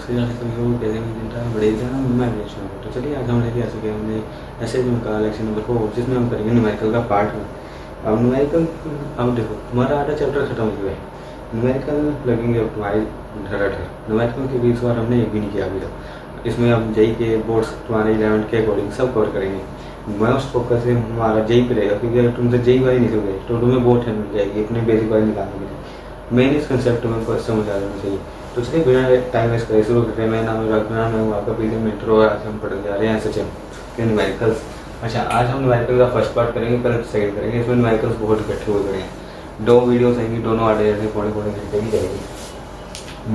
नमस्कार सभी को कैसे हैं दिन रहा बड़े दिन मैं तो चलिए आज हम लेके आ चुके हैं हमने ऐसे में का लेक्चर नंबर 4 जिसमें हम करेंगे न्यूमेरिकल का पार्ट है। अब न्यूमेरिकल अब देखो तुम्हारा आधा चैप्टर खत्म हो गया है। न्यूमेरिकल लगेंगे अब तुम्हारे धड़ाधड़। न्यूमेरिकल के 20 बार हमने एक भी नहीं किया अभी तक। इसमें हम जेई के बोर्ड्स तुम्हारे 11 के अकॉर्डिंग सब कवर करेंगे। मोस्ट फोकस हमारा जेई पे रहेगा क्योंकि अगर तुमसे जेई वाई नहीं सीखे तो तुम्हें बहुत हेल्प मिल जाएगी अपने बेसिक वाई निकालने के लिए। मेन इस कंसेप्ट में फर्स्ट समझ आ जाना चाहिए। तो चलिए बिना टाइम वेस्ट करे शुरू करते हैं। मेरा नाम है राघवन, मैं हूँ आपका प्रीति मेंटर और आज हम पढ़ने जा रहे हैं एसएचएम के न्यूमेरिकल्स। अच्छा, आज हम न्यूमेरिकल का फर्स्ट पार्ट करेंगे, कल सेकंड करेंगे। इसमें न्यूमेरिकल्स बहुत इकट्ठे हो गए हैं। 2 वीडियोस आएंगी, दोनों आधे आधे पौने पौने घंटे की जाएगी।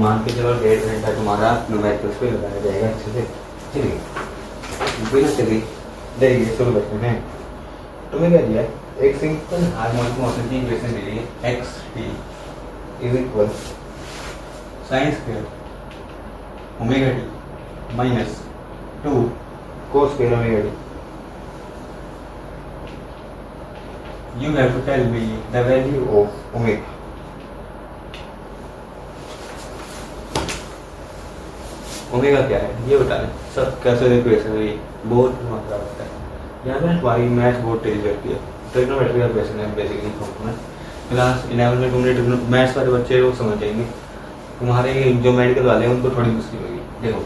मान के चलो 1.5 घंटा तुम्हारा न्यूमेरिकल्स पे लगाया जाएगा अच्छे से। चलिए बिना चलिए देखिए शुरू करते हैं। तुम्हें क्या दिया है? एक सिंपल हार्मोनिक मोशन की इक्वेशन दी है x T is equal sign square omega t minus 2 cos square omega T. You have to tell me the value of omega. Omega क्या है ये बता दें। सब कैसे इक्वेशन है, ये बहुत मात्रा होता है। यहाँ पे हमारी मैथ बहुत तेज रहती है। ट्रिग्नोमेट्री का इक्वेशन है बेसिकली में क्लास 11 में तुमने मैथ्स वाले बच्चे लोग समझ जाएंगे। तुम्हारे जो मेडिकल वाले हैं उनको थोड़ी मुश्किल होगी। देखो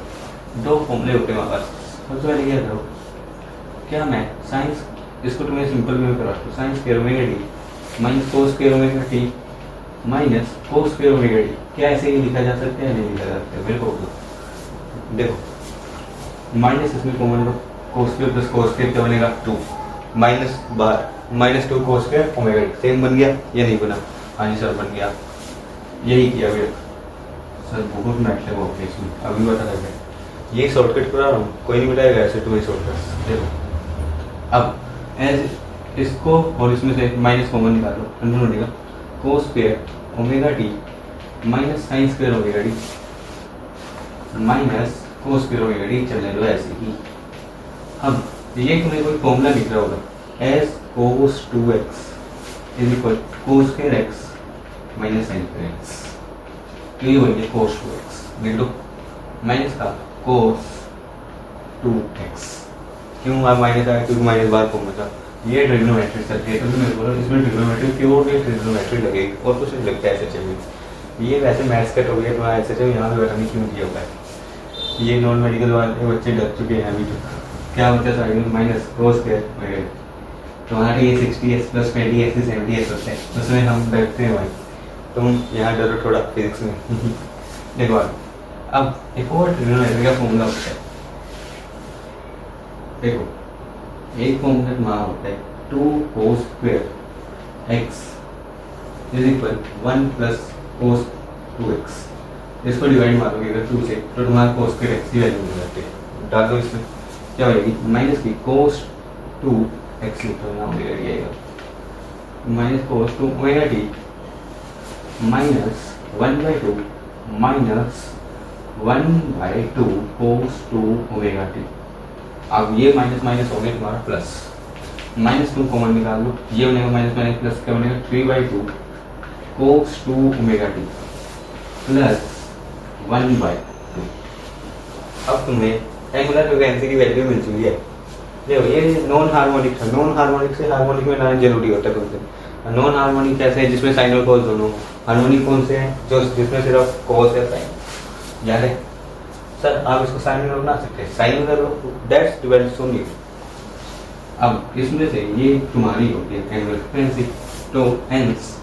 2 फॉर्मूले होते हैं हमारे पास। सबसे पहले क्या करो, क्या मैं साइंस इसको तुम्हें सिंपल में करा दो। Science square omega t minus cos square omega t minus cos square omega T. क्या ऐसे ही लिखा जा सकता है? नहीं लिखा जा सकता। मेरे को देखो माइनस इसमें कॉमन लो, cos square plus cos square क्या बनेगा 2 माइनस बार minus 2 cos square omega t. Same बन गया या नहीं बना? हाँ जी सर बन गया। यही किया अभी सर बहुत मैटर है इसमें अभी बता रहे हैं। ये शॉर्टकट करा रहा हूँ, कोई नहीं बताएगा ऐसे तुम्हें शॉर्टकट। देखो अब एज इसको और इसमें से माइनस कॉमन निकालो, अंदर बनेगा कोस square omega t minus sine square omega t minus cos square omega T. चलने दो ऐसे ही। अब ये तुम्हें कोई फॉर्मूला लिख रहा होगा as cos 2x is equal cos square x minus sine square x। तो ये बन गया कोस 2x लिख दो माइनस का कोस 2x। क्यों आप माइनस आया? क्योंकि माइनस बार फॉर्म था। ये ट्रिग्नोमेट्री चलती है तो मेरे को इसमें ट्रिग्नोमेट्री प्योर ये ट्रिग्नोमेट्री लगेगी और कुछ नहीं लगता ऐसे चाहिए। ये वैसे मैथ्स कट हो गया तो ऐसे चाहिए यहाँ पे बताने क्यों किया होता है। ये नॉन मेडिकल वाले बच्चे डर चुके हैं अभी तो। क्या होता है साइड में माइनस कोस स्क्वायर तो हमारे ये 60x प्लस 20x 70x होते हैं, उसमें हम डरते हैं भाई। तुम यहाँ डरो थोड़ा फिजिक्स में। देखो अब एक और ट्रिग्नोमेट्री का फॉर्मूला होता है। देखो एक फॉर्मूला तुम्हारा होता है 2 cos square x is equal 1 plus cos 2x। इसको डिवाइड मारोगे अगर 2 से तो तुम्हारा कोस स्क्वायर x की वैल्यू मिल जाती है। डाल दो इसमें क्या होगी माइनस की कोस 2x तो यहाँ ओमेगा टी आएगा minus cos 2 omega t minus 1/2 minus 1/2 कोस 2 ओमेगा टी। अब ये माइनस माइनस हो गया तुम्हारा प्लस, माइनस 2 कॉमन निकाल लो, ये बनेगा माइनस माइनस प्लस क्या बनेगा 3/2 कोस 2 ओमेगा टी प्लस 1/2। अब तुम्हें एंगुलर फ्रीक्वेंसी की वैल्यू मिल चुकी है। देखो ये नॉन हार्मोनिक था, नॉन हार्मोनिक से हार्मोनिक में लाना जरूरी होता है तुमसे। नॉन हार्मोनिक कैसे है? जिसमें साइन और कोस दोनों। हार्मोनिक कौन से हैं? जो जिसमें सिर्फ कोस है साइन। याद है सर आप इसको साइन में बना सकते हैं, साइन में कर लो, दैट्स डिपेंड्स ऑन यू। अब इसमें से ये तुम्हारी होती है एंगुलर फ्रीक्वेंसी, तो hence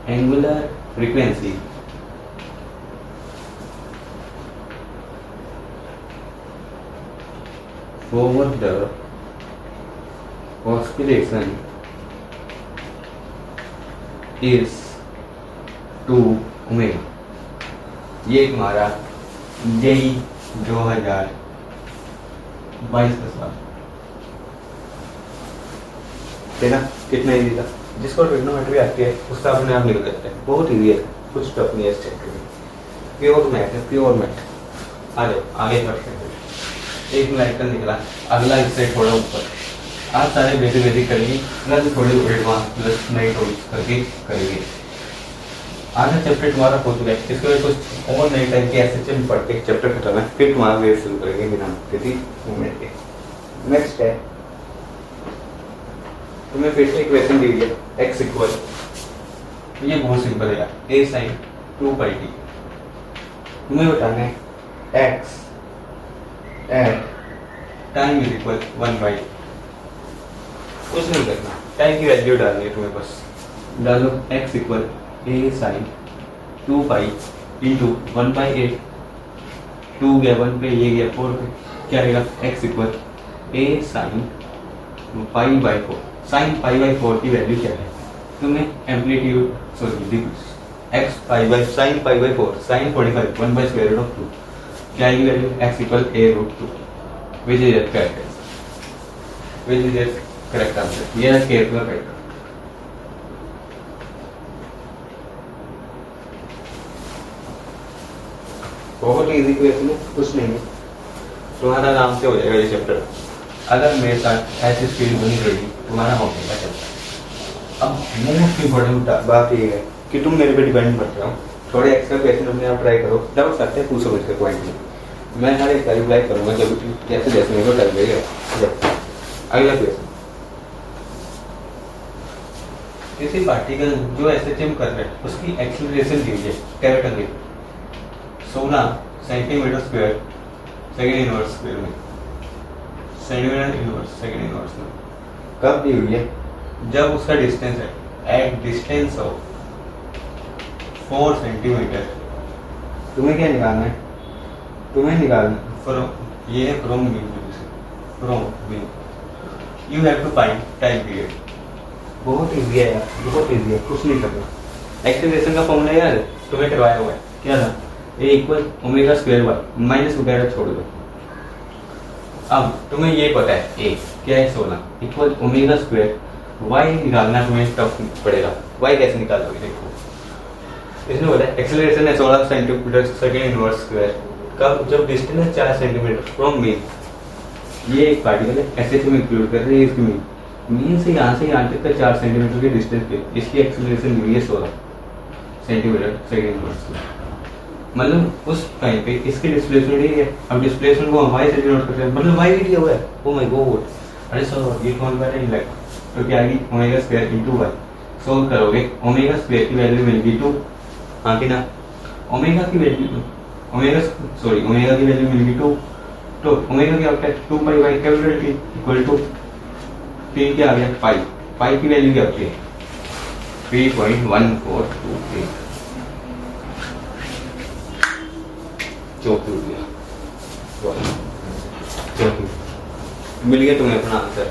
angular frequency for the oscillation is 2 omega. ये तुम्हारा जेई 2022 का सवाल देखा कितना इजी था। जिसको ट्रिग्नोमेट्री आती है उसका अपने आप निकल जाता है, बहुत इजी है, कुछ टफ नहीं है इस चैप्टर में। प्योर मैथ है, प्योर मैथ। आ जाओ आगे बढ़ते हैं। एक न्यूमेरिकल निकला, अगला इससे थोड़ा ऊपर। आज सारे बेसिक बेसिक करेंगे, प्लस थोड़ी एडवांस प्लस नई टॉपिक्स करके करेंगे। आधा चैप्टर तुम्हारा हो चुका है, इसके बाद कुछ और नए टाइप के एसएचएम पढ़ के चैप्टर खत्म है, फिर तुम्हारा वे शुरू करेंगे बिना किसी मूवमेंट के। नेक्स्ट है, तुम्हें फिर से एक क्वेश्चन दी गई है x इक्वल, ये बहुत सिंपल है यार, a sin 2πt। तुम्हें बताना है x at time is equal 1/, कुछ नहीं करना, टाइम की वैल्यू डालनी है तुम्हें, बस डालो x equal a sin 2π into 1/8, 2 गया 1 पे, ये गया 4 पे, क्या रहेगा x equal a sin π/4। sin π/4 की वैल्यू क्या है, तुम्हें amplitude sorry x sin π/4 sin 45 1/2, क्या आएगी value x equal a√2, which is correct answer, which is correct answer, ये है केयर का करेक्ट। बहुत इजी क्वेश्चन है, कुछ नहीं है, तुम्हारा आराम से हो जाएगा ये चैप्टर। अगर मेरे साथ ऐसी स्पीड बनी रहेगी तुम्हारा हो जाएगा चैप्टर। अब मोस्ट इम्पोर्टेंट बात ये है कि तुम मेरे पे डिपेंड करते हो, थोड़े एक्स्ट्रा क्वेश्चन अपने आप ट्राई करो, डाउट सकते हैं पूछो मुझसे पॉइंट में, मैं हर एक का रिप्लाई करूँगा जब जैसे जैसे मेरे को कर देगा। अगला क्वेश्चन, किसी पार्टिकल जो एसएचएम कर रहे हैं उसकी एक्सीलरेशन दीजिए capital A 16 centimetre square second inverse square में, सेंटीमीटर इनवर्स सेकेंड इनवर्स में कब दी हुई है, जब उसका डिस्टेंस है एट डिस्टेंस ऑफ 4 सेंटीमीटर। तुम्हें क्या निकालना है, तुम्हें निकालना फ्रॉम, ये है from mean, you have to find time period. बहुत इजी है यार, बहुत इजी है, कुछ नहीं करना। एक्सीलरेशन का फॉर्मूला यार तुम्हें करवाया हुआ है, क्या था, a equal omega square y, minus वगैरह छोड़ दो। अब तुम्हें ये पता है ए क्या है 16 इक्वल ओमेगा स्क्वायर, वाई निकालना तुम्हें टफ पड़ेगा, वाई कैसे निकालोगे, देखो इसमें बोला है एक्सेलरेशन है 16 सेंटीमीटर सेकेंड इनवर्स स्क्वायर, कब, जब डिस्टेंस है 4 सेंटीमीटर फ्रॉम मीन। ये एक पार्टिकल है एसएच में इंक्लूड कर रहे हैं इसकी मीन से यहाँ तक का 4 सेंटीमीटर के डिस्टेंस पे इसकी एक्सेलरेशन दी है 16 सेंटीमीटर सेकेंड इनवर्स। मतलब उस टाइम पे इसकी डिस्प्लेसमेंट ही है, अब डिस्प्लेसमेंट को हम वाई से डिनोट करते हैं, मतलब वाई भी दिया हुआ है। ओ माय गॉड, अरे सर ये कौन कर रहे हैं, तो क्या आएगी omega square into y, solve करोगे ओमेगा स्क्वायर की वैल्यू मिलेगी 2, हाँ कि ना, ओमेगा की वैल्यू ओमेगा की वैल्यू मिलेगी 2, तो ओमेगा क्या होता है 2 pi capital T equal to T क्या आ गया पाई, पाई की वैल्यू क्या होती है 3.1423, चौकी मिल गया तुम्हें अपना answer,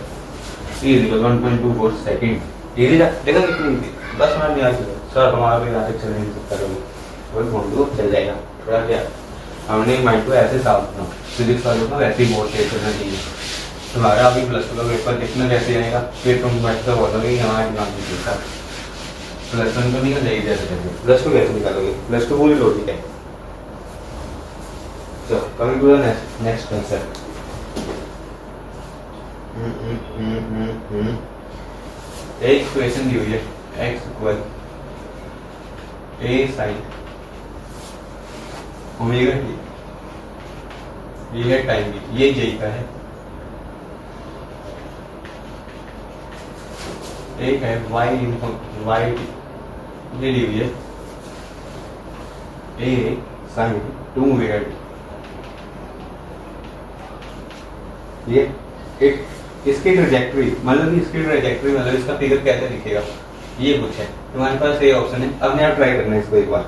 E equal 1.24 second. Easy देखा कितनी इजी, बस समझ में आ चुका सर हमारा भी आगे चल नहीं सकता कभी, वो घूम लो चल जाएगा थोड़ा, क्या हमने माइंड को ऐसे साफ रखना, फिजिक्स वालों को वैसे ही बहुत तेज करना चाहिए। तुम्हारा अभी प्लस टू का पेपर कितना कैसे आएगा, फिर तुम बैठ कर बोलोगे हमारा दिमाग नहीं चलता, प्लस वन तो निकल जाएगी जैसे जैसे, प्लस टू कैसे निकालोगे, प्लस टू पूरी लॉजिक है। So coming to the next concept. एक इक्वेशन दी हुई है x equal a sin omega t, ये है टाइम भी, ये j का है, एक है y t, ये दी हुई है a sin 2 ओमेगा t। ये एक इसकी ट्रैजेक्टरी मतलब इसका फिगर कैसे दिखेगा, ये कुछ है तुम्हारे पास, ये ऑप्शन है, अब यहाँ ट्राई करना है इसको एक बार।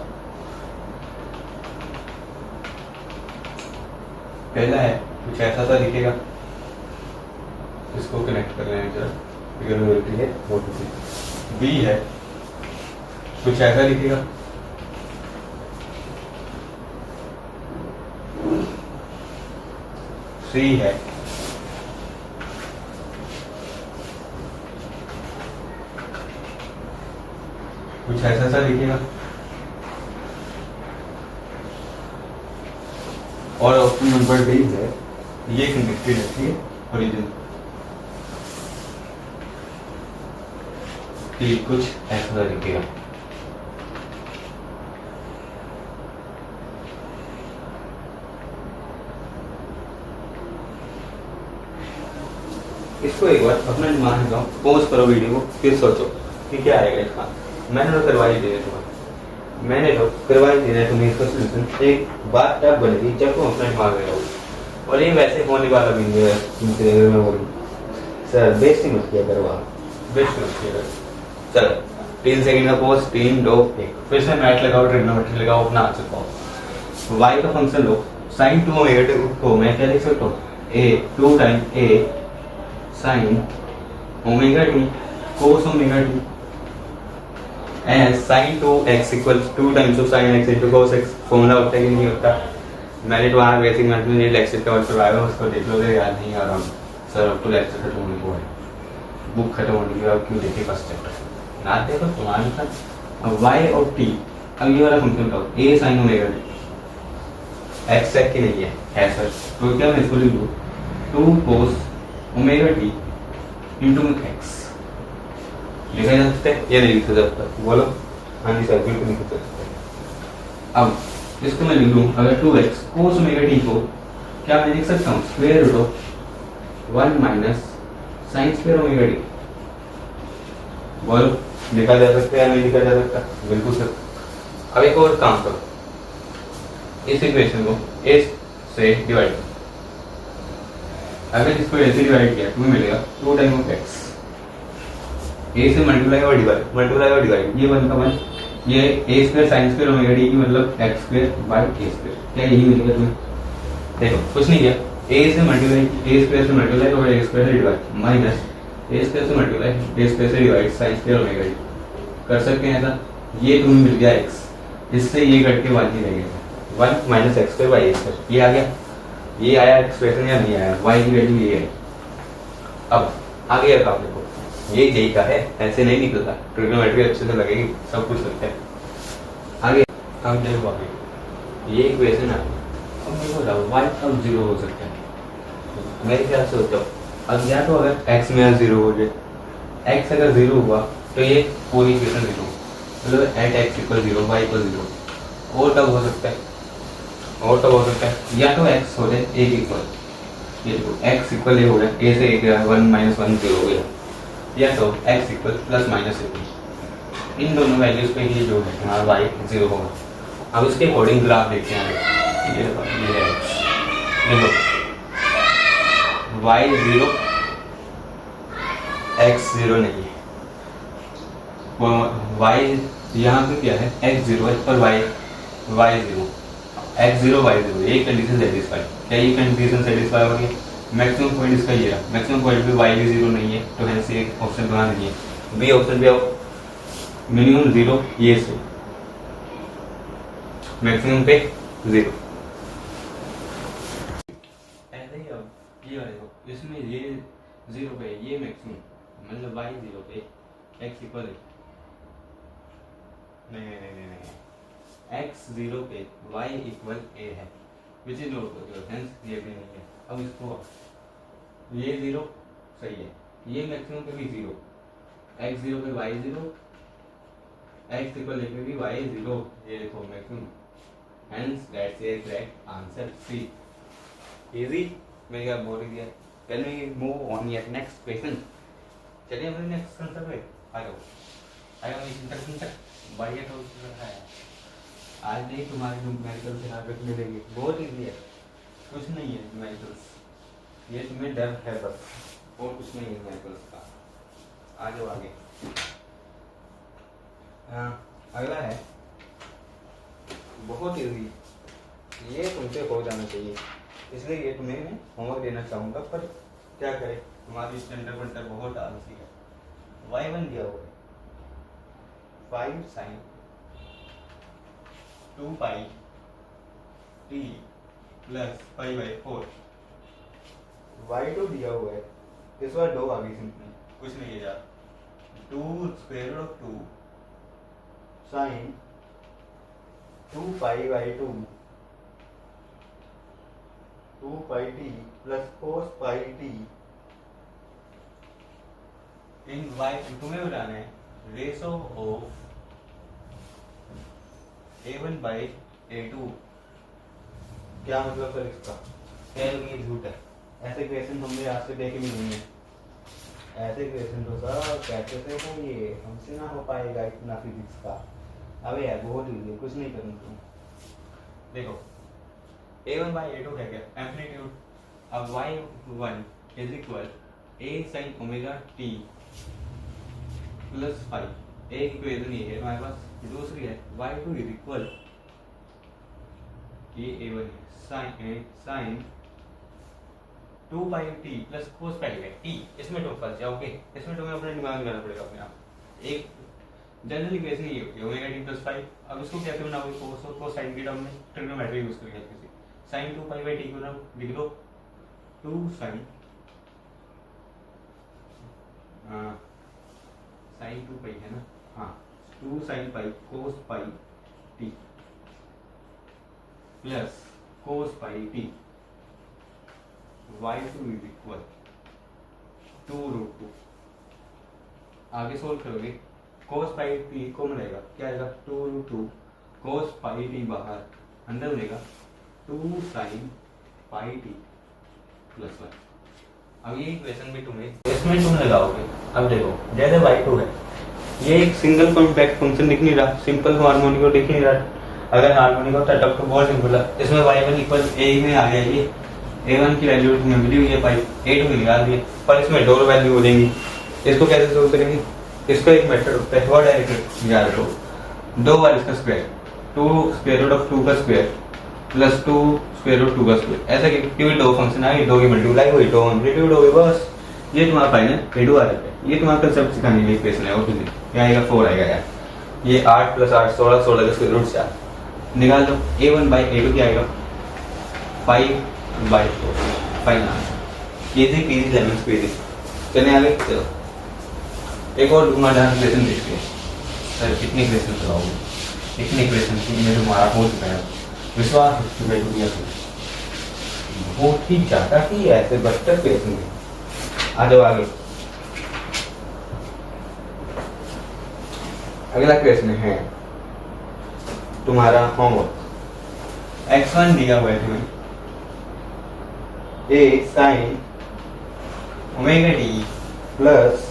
पहला है कुछ ऐसा सा दिखेगा, इसको कनेक्ट कर लेना जरा, फिगर मिलती है वो बी है, कुछ ऐसा दिखेगा, सी है, कुछ ऐसा सा दिखेगा, और ऑप्शन नंबर डी है, ये कनेक्टेड है, ठीक है ओरिजिन, कुछ ऐसा सा दिखेगा। इसको एक बार अपना दिमाग लगाओ, पॉज करो वीडियो को, फिर सोचो कि क्या आएगा इसका। मैंने तो करवा ही दिया तुम्हें, मैंने तो करवा ही दिया तुम्हें इसका सोल्यूशन। एक बात तब बनेगी जब तुम अपना दिमाग लगाओ, और ये वैसे होने वाला भी नहीं है। तुमसे मैं बोलूँ सर बेस्ट ही मत किया करो, आप बेस्ट मत किया करो। चलो 3 सेकंड का पॉज, 3 2 1, फिर से मैट लगाओ, ट्रिग्नोमेट्री लगाओ, अपना आंसर पाओ। वाई का फंक्शन लो, साइन 2 ओमेगा टी को मैं क्या लिख सकता हूँ, A 2 time A sine omega t cos omega t and sine 2x equals 2 times of sine x into cos x। Formula होता है कि नहीं होता? मैंने तो वहाँ बेसिक मैथ में लेक्चर कवर करवाया है, उसको देख लो, याद नहीं आ रहा हूँ सर। अब तो लेक्चर खत्म होने को है, बुक खत्म होने की, अब क्यों देखे फर्स्ट चैप्टर ना देखो तुम्हारे साथ। अब y और t, अब ये वाला फंक्शन का a sine omega T x है कि नहीं है सर, तो क्या मैं इसको लिख दूँ 2 cos omega T into x। लिखा जा सकता है, ये नहीं लिखा जा सकता, बोलो। हाँ जी सर, बिल्कुल लिख सकते। अब इसको मैं लिख लूँ, अगर 2x कोस ओमेगा टी को क्या मैं लिख सकता हूँ, square root of 1 minus sine square omega t. बोलो, लिखा जा सकता है या नहीं लिखा जा सकता? बिल्कुल सर। अब एक और काम करो, इस इक्वेशन को a से डिवाइड करो। अगर इसको a से डिवाइड किया तुम्हें मिलेगा 2 टाइम ऑफ x। a से मल्टीप्लाई और डिवाइड, ये 1 का 1, ये a square sine square omega T की मतलब x square by a square, क्या यही मिलेगा तुम्हें? देखो कुछ नहीं किया, a से मल्टीप्लाई a स्क्वायर से मल्टीप्लाई और a स्क्वायर से डिवाइड माइनस a स्क्वायर से मल्टीप्लाई a स्क्वायर से divide sign square omega T. कर सकते हैं ऐसा, ये तुम्हें मिल गया x, इससे ये कट के 1 ही रह गया, 1 minus x square by a square. ये आ गया, ये आया एक्सप्रेशन या नहीं आया? y की वैल्यू ये है। अब आगे का देखो, ये यही का है, ऐसे नहीं निकलता, ट्रिग्नोमेट्री अच्छे से लगेगी, सब कुछ लगता है। आगे अब देखो, आगे ये इक्वेशन है, अब मेरे को बताओ y कब 0 हो सकता है? मेरे ख्याल से होता है अब या तो अगर x में 0 हो जाए, x अगर 0 हुआ तो ये पूरी इक्वेशन 0, मतलब at x equal 0 y equal 0। और तब हो सकता है, और तब हो सकता है या तो x हो जाए a इक्वल, ये देखो x इक्वल ये हो जाए, a से 1 माइनस 1 0 हो गया, या तो x equal plus minus a। इन दोनों वैल्यूज पे ही जो है हमारा y 0 होगा। अब इसके अकॉर्डिंग ग्राफ देखते हैं, ये है x, देखो y 0 x 0 नहीं है, y यहाँ पे क्या है x 0 है पर y 0, x 0 y 0, ये कंडीशन सेटिस्फाई। क्या ये कंडीशन सेटिस्फाई हो गई? मैक्सिमम पॉइंट इसका ये रहा, मैक्सिमम पॉइंट पे y भी 0 नहीं है, तो हेंस ये ऑप्शन कहाँ नहीं है, बी ऑप्शन पे आओ। मिनिमम 0 ये से मैक्सिमम पे 0, ऐसे ही। अब ये देखो, इसमें ये 0 पे ये मैक्सिमम, मतलब y 0 पे x इक्वल है, नहीं, x 0 पे y इक्वल a है, which is not possible, hence ये भी नहीं है। अब इसको ये 0 सही है, ये मैक्सिमम पे भी 0, x 0 पे y 0, x इक्वल a पे भी y 0, ये देखो maximum, hence that's a correct answer C. Easy, मैं क्या बोल दिया। Can we move on your next question? चलिए हम नेक्स्ट आंसर पे आ जाओ, इंट्रोडक्शन तक बढ़िया तो है। आज नहीं तुम्हारे न्यूमेरिकल से आगे मिलेंगे, बहुत इजी है, कुछ नहीं है न्यूमेरिकल्स, ये तुम्हें डर है बस, और कुछ नहीं है न्यूमेरिकल्स का। आ जाओ आगे। हाँ, अगला है बहुत इजी, ये तुमसे हो जाना चाहिए, इसलिए ये तुम्हें मैं होमवर्क देना चाहूँगा, पर क्या करें, तुम्हारी स्टैंडर्ड पंटर बहुत आलसी है। y1 दिया हुआ है 5 sign 2 pi t plus 5/4। y2 दिया हुआ है, इस बार 2 आ गई सिंपली, कुछ नहीं है यार, 2 स्क्वायर रूट ऑफ 2 साइन 2 पाई/2 2 pi t plus cos pi t in y, तुम्हें बताना है ratio of a1 by a2। क्या मतलब सर इसका? क्या ये झूठ है? ऐसे क्वेश्चन हमने आज से देखे भी नहीं है, ऐसे क्वेश्चन तो सर कैसे से होंगे, हमसे ना हो पाएगा इतना फिजिक्स का। अबे यार बहुत इजी, कुछ नहीं करना तुम। देखो a1 बाई a2 है क्या, एम्पलीट्यूड। अब y1 is equal a sin omega t plus five. एक इक्वेशन ये है हमारे पास, दूसरी है y2 इज इक्वल ये a1 sign 2 pi t plus cos पाई है t। इसमें तो फंस जाओगे, इसमें तुम्हें अपना दिमाग लगाना पड़ेगा अपने आप। एक जनरल इक्वेशन ये होगी ओमेगा t प्लस फाइव। अब इसको कैसे बनाओगे, कोस और कोसाइन के टर्म में ट्रिग्नोमेट्री यूज करके किसी साइन 2 पाई बाई t को ना लिख दो 2 साइन साइन 2 पाई है ना, हाँ 2 sine pi cos pi t plus cos pi t y2 is equal 2√2। आगे सोल्व करोगे कोस पाई t को मिलेगा क्या आएगा 2√2 कोस पाई t बाहर, अंदर मिलेगा 2 साइन पाई t प्लस 1। अब ये इक्वेशन भी तुम्हें इसमें तुम लगाओगे। अब देखो जैसे y2 है, ये एक सिंगल कॉम्पैक्ट फंक्शन दिख नहीं रहा, सिंपल हार्मोनिक को दिख नहीं रहा। अगर हार्मोनिक होता तब तो बहुत सिंपल है। इसमें y1 इक्वल a में आ गया, ये a1 की वैल्यू में मिली हुई है पाई, a2 में निकाल दिए, पर इसमें दो वैल्यू हो जाएंगी। इसको कैसे सोल्व करेंगे, इसका एक मेथड होता है, वो डायरेक्ट याद रखो, 2 बार इसका स्क्वायर 2 स्क्वायर रूट ऑफ 2 का स्क्वायर प्लस 2 स्क्वायर रूट 2 का स्क्वायर। ऐसा कि दो फंक्शन आए, दो की मल्टीप्लाई हुई, दो एम्पलीट्यूड हो गई, बस ये तुम्हारा फाइनल रेडू आ जाता है। ये तुम्हारा कंसेप्ट सिखाने के लिए इक्वेशन है, और कुछ नहीं। क्या आएगा 4 आएगा यार, ये 8 प्लस 8 16, 16 का स्क्वायर रूट 4 निकाल दो। a1 बाई a2 क्या आएगा 5/4 फाइनल आंसर। ये थी पीजी लेमन स्क्वेयर। चलिए आगे चलो, एक और दूंगा डांस क्वेश्चन देखते हैं। सर कितने क्वेश्चन चलाओगे, इतने क्वेश्चन की मेरे तुम्हारा हो चुका है, विश्वास दुनिया से बहुत ही ज्यादा ही ऐसे 72 क्वेश्चन है। आ जाओ आगे। अगला क्वेश्चन है तुम्हारा होमवर्क। x1 दिया हुआ है तुम्हें, a sin omega t plus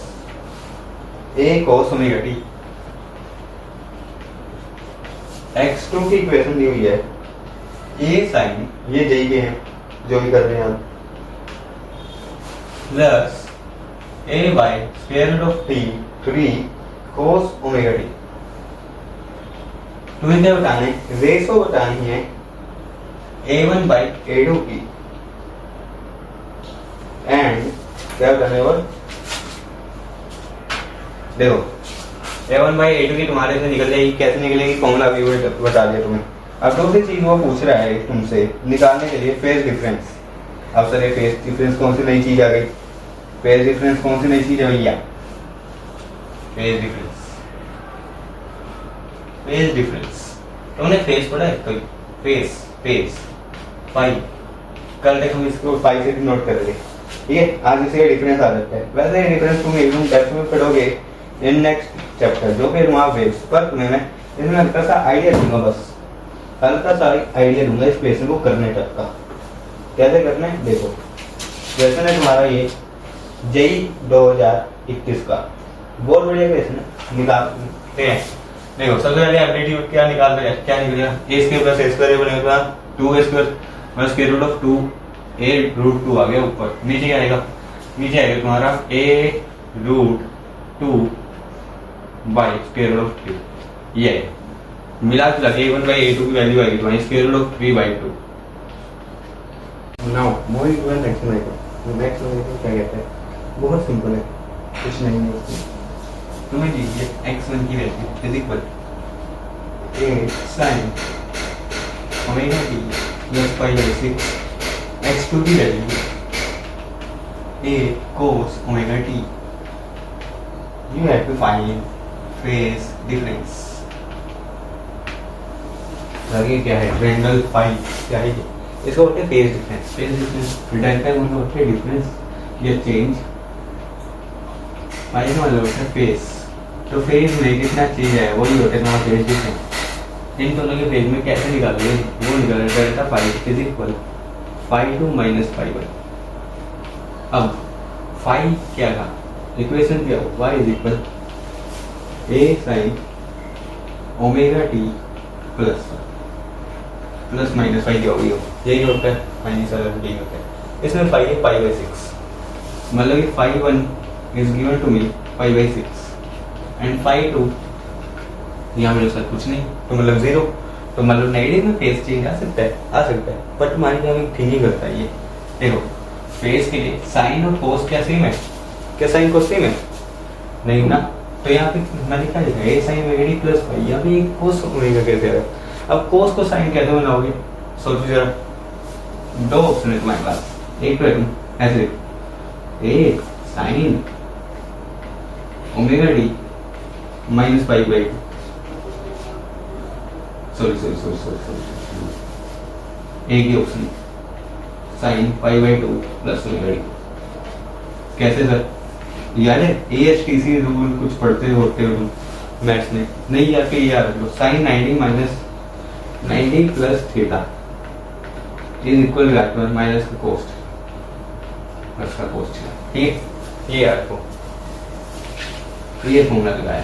a cos omega t। x2 की इक्वेशन दी हुई है a sin, ये j के हैं जो भी कर रहे हैं आप, plus a by square root of t 3 cos omega t। तुम्हें क्या बताना है, रेशो बतानी है a1 बाई a2 की, एंड क्या बताना है, और देखो a1 बाई a2 की तुम्हारे से निकल जाएगी, कैसे निकलेगी फॉर्मूला भी बता दिया तुम्हें। अब दूसरी चीज वो पूछ रहा है तुमसे निकालने के लिए फेज डिफरेंस। अब सर ये फेज डिफरेंस कौन सी नई चीज आ गई, फेज डिफरेंस कौन सी नई चीज है भैया, फेज डिफरेंस। फेज डिफरेंस तुमने फेज पढ़ा है कोई, फेज फेज पाई, कल तक हम इसको पाई से भी नोट करेंगे, ठीक है। आज इसे डिफरेंस आ जाता है। वैसे ये डिफरेंस तुम एकदम टेस्ट में पढ़ोगे इन नेक्स्ट चैप्टर, जो फिर वहाँ वेव्स पर तुम्हें मैं इसमें हल्का सा आइडिया दूंगा, बस हल्का सा आइडिया दूंगा इस क्वेश्चन को करने तक का, कैसे करना है। देखो क्वेश्चन है तुम्हारा ये जेई 2021 का, बहुत बढ़िया क्वेश्चन है, निकालते हैं। देखो सबसे पहले एम्पलीट्यूड क्या निकालते हैं, क्या निकलेगा a square plus a square बनेगा 2a square plus square root of 2 a root 2 आ गया ऊपर, नीचे क्या आएगा, नीचे आएगा तुम्हारा a root 2 by square root of 3। ये मिला जुला के a1 बाई a2 की वैल्यू आएगी तुम्हारी square root of 3/2। Now moving to next method. Next method क्या कहते हैं, बहुत सिंपल है, कुछ नहीं है इसमें। तुम्हें दीजिए x1 की value is equal a sin omega t plus pi by 6, x2 की value a cos omega t। You have to find phase difference। आगे क्या है, ट्रायंगल फाई क्या है, इसको बोलते हैं phase difference. Phase difference delta मतलब होता है डिफरेंस या चेंज, फाई मतलब होता है फेज। तो फेज में कितना चेंज है वही होता है तुम्हारा फेज डिफरेंस। इन दोनों के फेज में कैसे निकालोगे, वो निकालें delta phi is equal phi 2 minus phi 1। अब फाई क्या था, इक्वेशन क्या हो, y is equal A sine omega t plus minus five क्या होगी, यही होता है माइनस यही होता है। इसमें फाइव है पाई बाई सिक्स, मतलब कि five one is given to me pi by six and five two यहाँ मेरे साथ कुछ नहीं, तो मतलब जीरो, तो मतलब नेगेटिव में फेस चेंज आ सकता है, बट तुम्हारी क्या थिंकिंग करता है ये। देखो फेस के लिए साइन और कोस क्या सेम है, क्या साइन कोस सेम है नहीं ना, तो यहाँ पे मैंने क्या लिखा है, a sine omega t plus five, यहाँ पे कोस ओमेगा कैसे आएगा। अब कोस को साइन कैसे बनाओगे, सोचो जरा, दो ऑप्शन है तुम्हारे पास, एक तो ऐसे एक sine omega t minus five by two, sorry एक ही option sine pi by two plus omega t. कैसे सर, याद है AHTC रूल कुछ पढ़ते होते हो मैथ्स में, नहीं याद के याद रखो, sine 90 minus 90 plus theta is equal to minus का कोस्ट प्लस का कोस्ट, ठीक है, ये याद रखो, ये फॉर्मूला लगाया।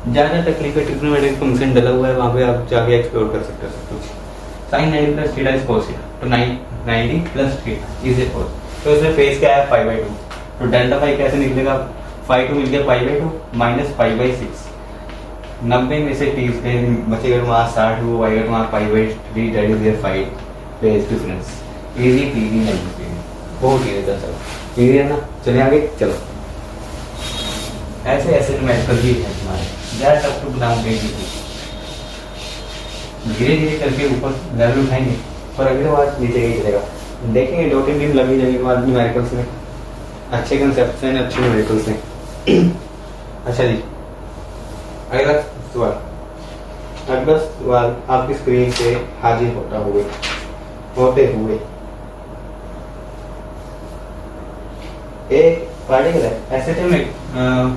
ज़्यादा तकलीफ है, ट्रिग्नोमेट्रिक फंक्शन डला हुआ है, वहाँ पे आप जाके एक्सप्लोर कर सकते हो सब कुछ। Sine 90 plus theta is cos, तो 90 प्लस थीटा इज कोस, तो इसमें फेस क्या है पाई बाई टू, तो डेल्टा फाइव कैसे निकलेगा, फाइव टू मिल गया पाई by to minus pi by six, 90 में से 30 बचेगा वहाँ 60, वो आएगा वहाँ pi by three, that is there five phase difference. Easy peasy नहीं, बहुत इजी था सर, इजी है ना। चलिए आगे चलो, ऐसे ऐसे न्यूमेरिकल भी है तुम्हारे, दैट अप टू बनाओगे, धीरे धीरे करके ऊपर लेवल उठाएंगे, पर अगले बार नीचे ही चलेगा, देखेंगे 2-3 दिन लग ही जाएंगे बाद न्यूमेरिकल्स में, अच्छे कंसेप्ट हैं, अच्छे न्यूमेरिकल्स हैं। अच्छा जी, अगला सवाल आपकी स्क्रीन पे हाजिर होते हुए एक पार्टिकल है एसिटोमिक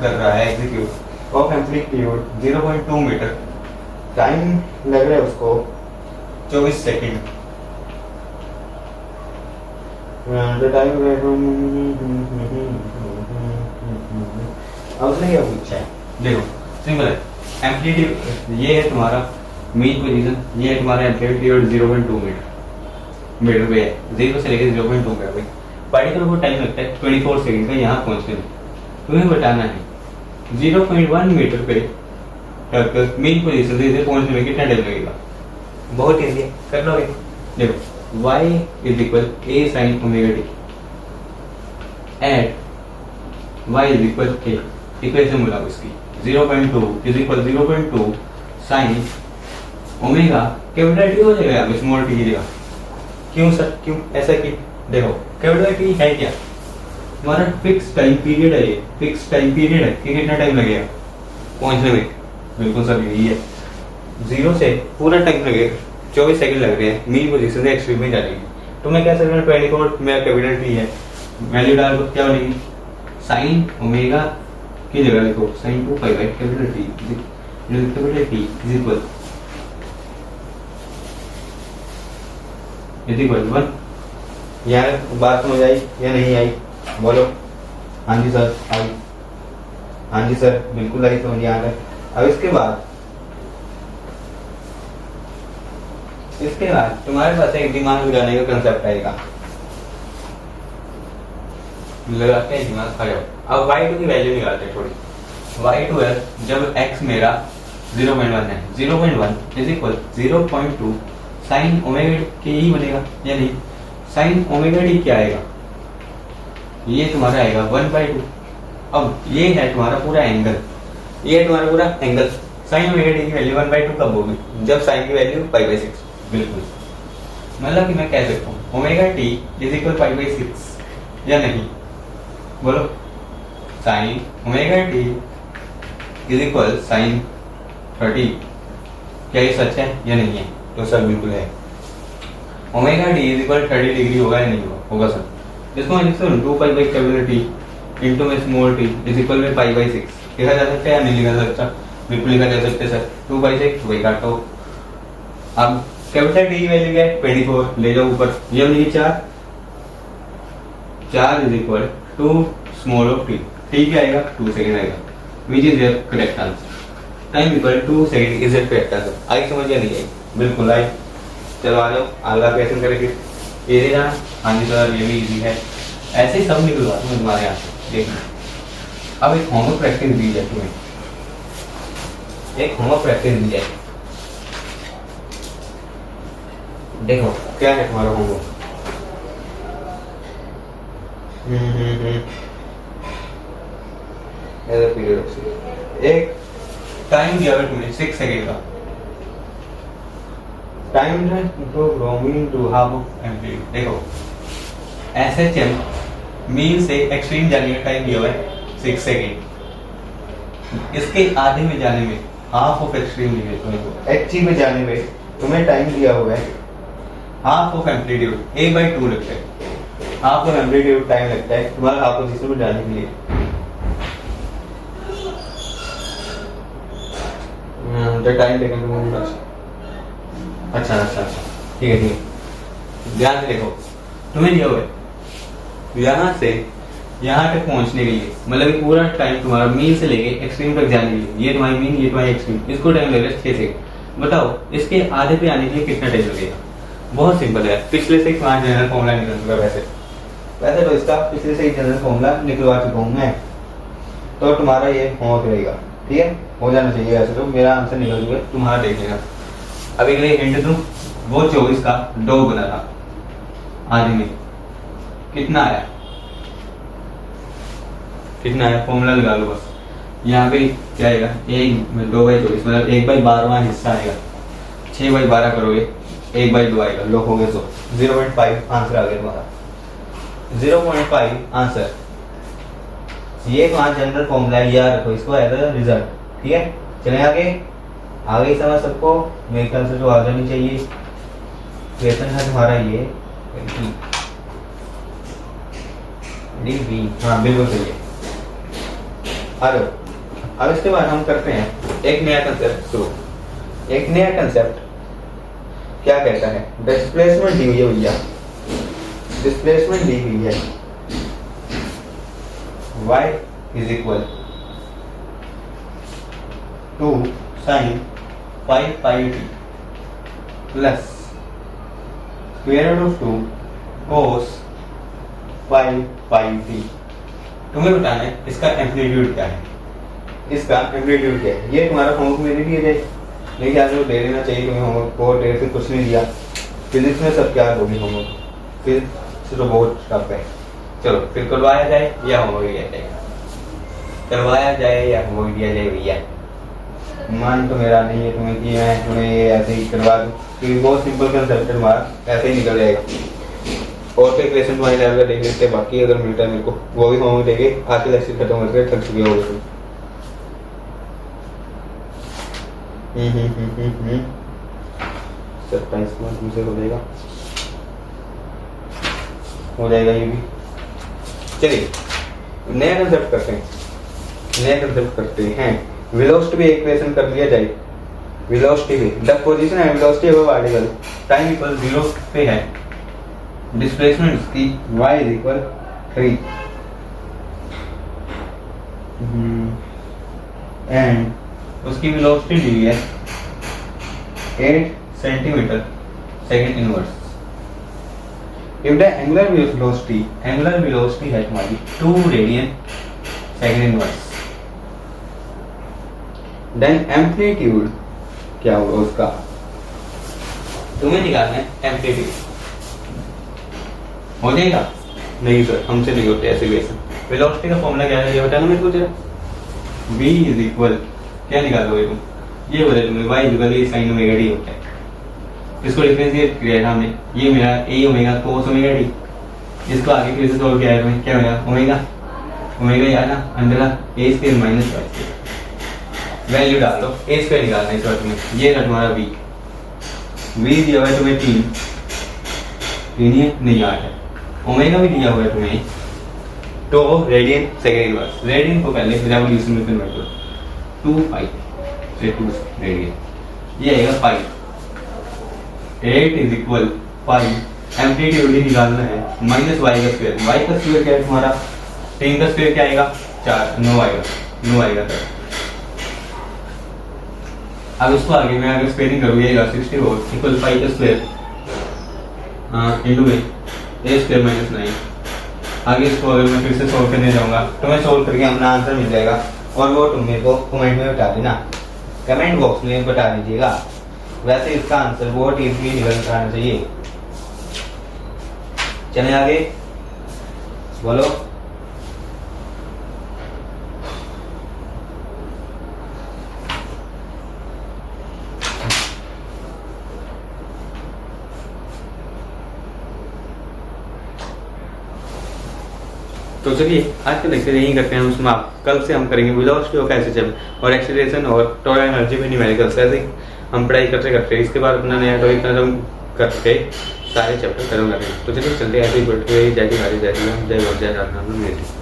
कर रहा है execute of amplitude 0.2 metre, time लग रहा है उसको 24 सेकेंड। अब उसने क्या पूछा है, देखो सिंपल है, एम्पलीट्यूड ये है तुम्हारा मेन पोजीशन, ये है तुम्हारा एम्पलीट्यूड 0.2 मीटर पे है, 0 से लेकर 0.2 मीटर पे। पार्टिकल को टाइम लगता है 24 सेकंड का यहाँ पहुँचने में, तुम्हें बताना है 0.1 मीटर पे तक मेन पोजीशन से पहुँचने में कितना टाइम लगेगा। बहुत ईजी है, कर लोगे। देखो y is equal a sine omega t at y is equal a, equation बोला इसकी 0.2 is equal 0.2 sine omega capital T हो जाएगा, स्मॉल टी की जगह। क्यों सर, क्यों ऐसा क्यों, देखो कैपिटल टी है क्या, हमारा फिक्स टाइम पीरियड है, ये फिक्स टाइम पीरियड है कि कितना टाइम लगेगा पहुंचने में, बिल्कुल सर यही है, 0 से पूरा टाइम लगेगा, 24 सेकंड लग रहे हैं मेन पोजीशन से एक्सट्रीम में जाने की। तो मैं कह सकता हूँ 24 मेरा कैपिटल टी है, वैल्यू डाल दो, क्या बनेगी साइन ओमेगा की जगह लिखो sine 2 pi by capital T is equal 1। यार बात समझ आई या नहीं आई, बोलो। हाँ जी सर आई, हाँ जी सर बिल्कुल आई, समझ आ गया। अब इसके बाद तुम्हारे पास एक दिमाग लगाने का कंसेप्ट आएगा, लगाते हैं दिमाग, खा जाओ। अब y2 की वैल्यू निकालते हैं थोड़ी, y2 है जब x मेरा 0.1 है, 0.1 is equal 0.2 sine omega t ही बनेगा या नहीं, साइन ओमेगा टी क्या आएगा, ये तुम्हारा आएगा 1/2। अब ये है तुम्हारा पूरा एंगल, ये है तुम्हारा पूरा एंगल, साइन ओमेगा टी की वैल्यू 1/2 कब होगी, जब साइन की वैल्यू π/6, बिल्कुल। मतलब कि मैं कह सकता हूँ ओमेगा टी इज इक्वल π/6 या नहीं, बोलो। Sine omega t is equal sine 30, क्या ये सच है या नहीं है, तो सर बिल्कुल है। Omega t is equal 30 degree होगा या नहीं होगा, होगा सर। इसको मैं लिख सकता हूँ 2 pi by capital T into में स्मॉल टी इज इक्वल में π/6, लिखा जा सकता है या नहीं लिखा जा सकता, बिल्कुल लिखा जा सकता है सर। 2/6 वही काटो। अब कैपिटल टी की वैल्यू क्या है 24, ले जाओ ऊपर, ये लिखिए 4 is equal to small of t, ठीक है आएगा 2 सेकंड आएगा, which is your correct answer. Time equal 2 second is your correct answer. आई समझ या नहीं आई? बिल्कुल आई। चलो आ जाओ अगला क्वेश्चन करें फिर। इजी ना? हाँ जी सर ये भी इजी है, ऐसे ही सब निकलवा दूँ तुम्हारे यहाँ से। देखना अब एक होमवर्क प्रैक्टिस दी जाए तुम्हें, एक होमवर्क प्रैक्टिस दी जाए। देखो क्या है तुम्हारा होमवर्क। पीरियड ऑफ 6, एक टाइम दिया है तुम्हें 6 सेकेंड का टाइम है तो roaming to half of amplitude. देखो एसएचएम मीन से एक्सट्रीम जाने का टाइम दिया हुआ है 6 सेकेंड, इसके आधे में जाने में हाफ ऑफ एक्सट्रीम दिया है तुम्हें, एचजी में जाने में तुम्हें टाइम दिया हुआ है हाफ ऑफ एम्पलीट्यूड, a/2 लगता है, हाफ ऑफ एम्पलीट्यूड टाइम लगता है तुम्हारा हाफ पोजीशन में जाने के लिए। Time taken to move. अच्छा ठीक है ध्यान से देखो, तुम्हें दिया हुआ है यहाँ से यहाँ तक पहुंचने के लिए, मतलब ये पूरा टाइम तुम्हारा मीन से लेके एक्सट्रीम तक जाने के लिए, ये तुम्हारी मीन ये तुम्हारी एक्सट्रीम, इसको टाइम लगेगा 6 सेकंड। बताओ इसके आधे पे आने के लिए कितना टाइम लगेगा? बहुत सिंपल है, पिछले से तुम्हारा जनरल फॉर्मूला निकल चुका है। वैसे तो इसका पिछले से जनरल फॉर्मूला निकलवा चुका हूँ मैं, तो तुम्हारा ये होमवर्क रहेगा, ठीक है? हो जाना चाहिए ऐसे, तो मेरा आंसर निकल चुका है, तुम्हारा देख लेना। अभी के लिए हिंट दूं, वो 24 का डो बना था आधे में, कितना आया? कितना आया? फॉर्मूला लगा लो बस। यहाँ पे क्या आएगा? 2/24 मतलब 1/12वां हिस्सा आएगा। 6/12 करोगे 1/2 आएगा, लो हो गए 0.5 आंसर आ गया तुम्हारा। 0.5 आंसर। ये वहां जनरल फॉर्मूला याद रखो, इसको एज अ रिजल्ट, ठीक है? चले आगे समझ सबको, मेरे ख्याल से तो आ जानी चाहिए। क्वेश्चन है तुम्हारा ये डी, हाँ बिल्कुल सही है। अब इसके बाद हम करते हैं एक नया कंसेप्ट शुरू। एक नया कंसेप्ट क्या कहता है? डिस्प्लेसमेंट दी हुई है भैया, डिस्प्लेसमेंट दी हुई है y is equal to sine 5πt plus square root of 2 cos 5πt। तुम्हें बताना है इसका एम्पलीट्यूड क्या है, इसका एम्पलीट्यूड क्या है। ये तुम्हारा होमवर्क में दिया जाए, लेकिन आज दे देना चाहिए तुम्हें होमवर्क को, देर से कुछ नहीं दिया। फिजिक्स में सब क्या होगी होमवर्क, फिजिक्स तो बहुत टफ है। चलो फिर करवाया जाए या होमवर्क दिया जाएगा? करवाया जाए या होमवर्क दिया जाए भैया? मन तो मेरा नहीं है तुम्हें कि मैं तुम्हें ये ऐसे ही करवा दूं, क्योंकि बहुत सिंपल कंसेप्ट है तुम्हारा, ऐसे ही निकल जाएगा। और फिर क्वेश्चन तुम्हारे लेवल का देख लेते हैं, बाकी अगर मिलता है मेरे को वो भी होमवर्क देंगे। आज के लेक्चर खत्म करके थक चुके हो तुम। सरप्राइज तुमसे हो जाएगा ये भी। चलिए नया कंसेप्ट करते हैं। वेलोसिटी भी एक क्वेश्चन कर लिया जाए। वेलोसिटी भी द पोजीशन है, velocity above article, time equal 0 पे है, डिस्प्लेसमेंट उसकी y इज इक्वल 3 एंड उसकी वेलोसिटी दी है 8 centimetre second inverse. If the angular velocity है तुम्हारी 2 radian second inverse, then amplitude क्या होगा उसका? तुम्हें निकालना है एम्पलीट्यूड। हो जाएगा? नहीं सर हमसे नहीं होते ऐसे क्वेश्चन। वेलोसिटी का फॉर्मूला क्या है ये बताना मेरे को जरा। v इज इक्वल क्या निकालोगे तुम? ये बोले तुम्हें y equal a sin omega d होता है। इसको डिफरेंशिएट किया है हमने, ये मेरा a omega cos omega d। इसको आगे फिर से सोल्व किया है तुम्हें, क्या होगा? ओमेगा याद ना, under a square minus y square. Value डाल दो, a स्क्वायर निकालना है इस वक्त में। ये है तुम्हारा v दिया हुआ है तुम्हें 3 नहीं 8 है। ओमेगा भी दिया हुआ है तुम्हें तो रेडियन सेकंड इनवर्स। रेडियन को पहले रेवोल्यूशन में कन्वर्ट करो, 2 पाई से 2 रेडियन, ये आएगा पाई। 8 इज इक्वल पाई, एम्पलीट्यूड निकालना है माइनस y का स्क्वायर। y का स्क्वायर क्या है तुम्हारा? 3 का स्क्वायर क्या आएगा? 4 9 आएगा, 9 आएगा तब। अब इसको आगे मैं अगर स्क्वेयरिंग करूँ, ये 64 इक्वल 5 स्क्वायर इंटू ए स्क्वायर माइनस 9। आगे इसको अगर मैं फिर से सोल्व करने जाऊँगा तो मैं सोल्व करके अपना आंसर मिल जाएगा, और वो तुम मेरे को कमेंट में बता देना, कमेंट बॉक्स में बता दीजिएगा। वैसे इसका आंसर बहुत इजीली निकल कर आना चाहिए। चले आगे, बोलो। तो चलिए आज के लेक्चर यही करते हैं हम समाप्त। कल से हम करेंगे वेलोसिटी ऑफ एसिड और एक्सीलरेशन और टॉर्क एनर्जी में न्यूमेरिकल्स। ऐसे हम पढ़ाई करते करते इसके बाद अपना नया टॉपिक खत्म करके सारे चैप्टर खत्म करेंगे। तो चलिए चलते ऐसे ही बढ़ते जय जय हमारी जय जय जय जय